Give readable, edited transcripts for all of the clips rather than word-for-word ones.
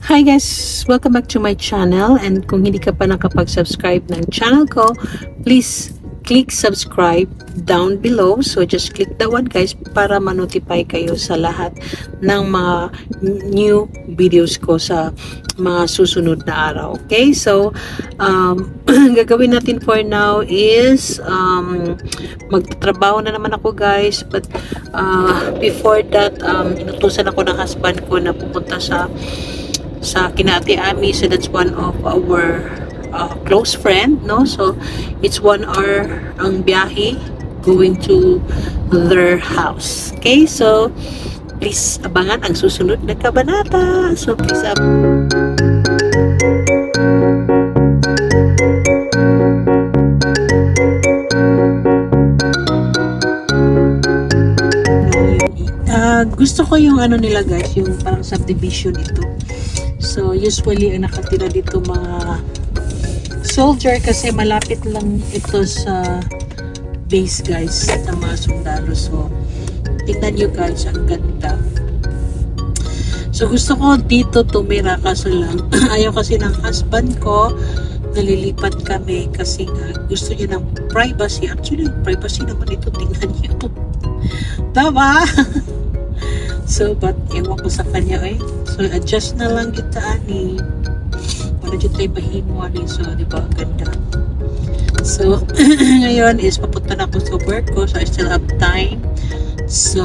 Hi guys! Welcome back to my channel, and kung hindi ka pa nakapag-subscribe ng channel ko, please click subscribe down below. So just click that one guys para ma-notify kayo sa lahat ng mga new videos ko sa mga susunod na araw. Okay? So gagawin natin for now is magtatrabaho na naman ako guys, but before that inutusan ako ng husband ko na pupunta sa kina Ate Ami. So that's one of our close friend, no? So it's 1 hour ang biyahe going to their house. Okay, so please abangan ang susunod na kabanata. So please gusto ko yung ano nila guys, yung parang subdivision ito. So usually ang nakatira dito mga soldier kasi malapit lang ito sa base guys ng mga sundalo. So tingnan nyo guys, ang ganda. So gusto ko dito tumira, kaso lang ayaw kasi ng husband ko, nalilipat kami kasi nga gusto niya ng privacy. Actually privacy naman ito, tingnan nyo. Tama. So but ewan ko sa kanya eh. So adjust na lang kita ani. Para dyan tayo mahimo ani. So diba ganda. So ngayon is papunta na ako sa work ko. So I still have time. So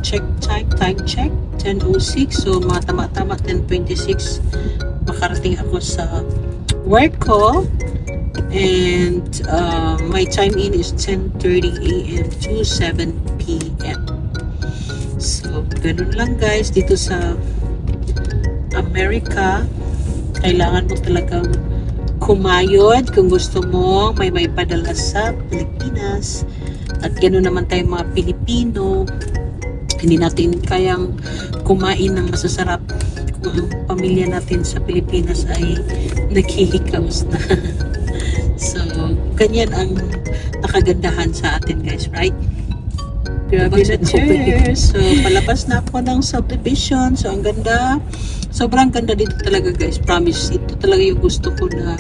check time check 10:06. So mga tama-tama 10:26 makarating ako sa work ko. And my time in is 10:30 AM to 7 PM. So ganun lang guys dito sa Amerika. Kailangan mo talagang kumayod kung gusto mo may padala sa Pilipinas. At ganoon naman tayo mga Pilipino, hindi natin kayang kumain ng masasarap kung ang pamilya natin sa Pilipinas ay naghihikaos na. So ganyan ang nakagandahan sa atin guys, right? Grabe na cheers. So palabas na ako ng subdivision. So ang ganda, sobrang ganda dito talaga guys, promise. Ito talaga yung gusto ko na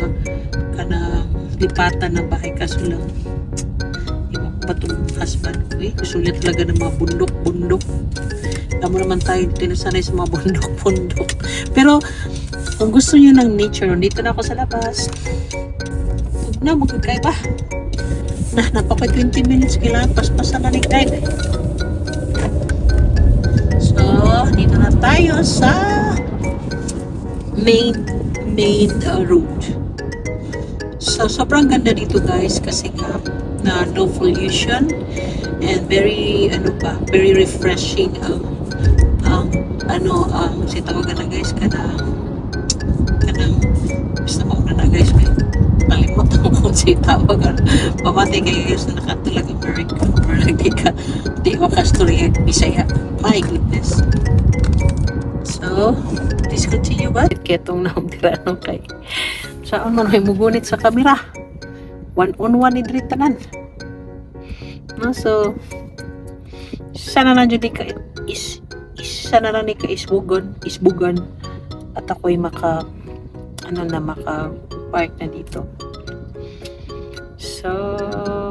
lipatan ng bahay, kaso lang iwan ko ba itong husband ko eh. Gusto niya talaga ng mga bundok. Alam mo naman tayo, tinasanay sa mga bundok. Pero kung gusto niyo ng nature, dito na ako sa labas. Huwag na, magkakaiba. Napaka 20 minutes kailangan paspasan na ni guide. So dito na tayo sa main road. So sobrang ganda dito guys kasi nga na no pollution and very very refreshing sitawagan na guys kanang basta mo na guys, kalimot ako si tawagan pamatay kayo guys na nakatulag America or di makastorya Bisaya. My goodness. So please continue ba? Ketong na umtira nung kay saan man may mugunit sa kamera 1-on-1 idritanan, no? So sana na jud ka sana na ni ka isbugan at ako'y maka park na dito. So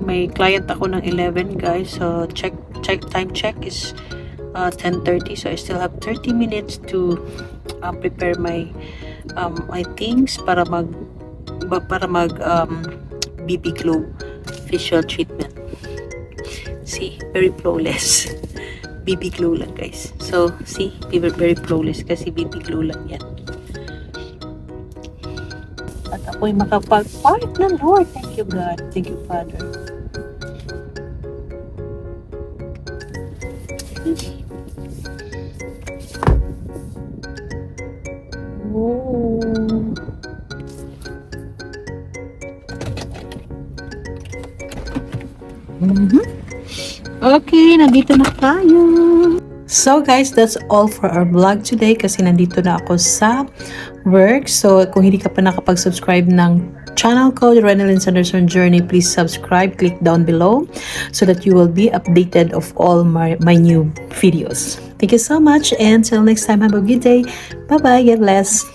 may client ako ng 11 guys. So time check is 10:30. So I still have 30 minutes to prepare my things para mag BB Glow facial treatment. See, very flawless. BB Glow lang guys. So see, very flawless kasi BB Glow lang yan. At ako'y makapag-park ng Lord. Thank you God. Thank you Father. Oh. Okay, nandito na tayo. So guys, that's all for our vlog today kasi nandito na ako sa work. So kung hindi ka pa nakapag-subscribe ng channel ko, Renalyn Sanderson Journey, please subscribe, click down below so that you will be updated of all my new videos. Thank you so much, and till next time, have a good day. Bye bye. God bless.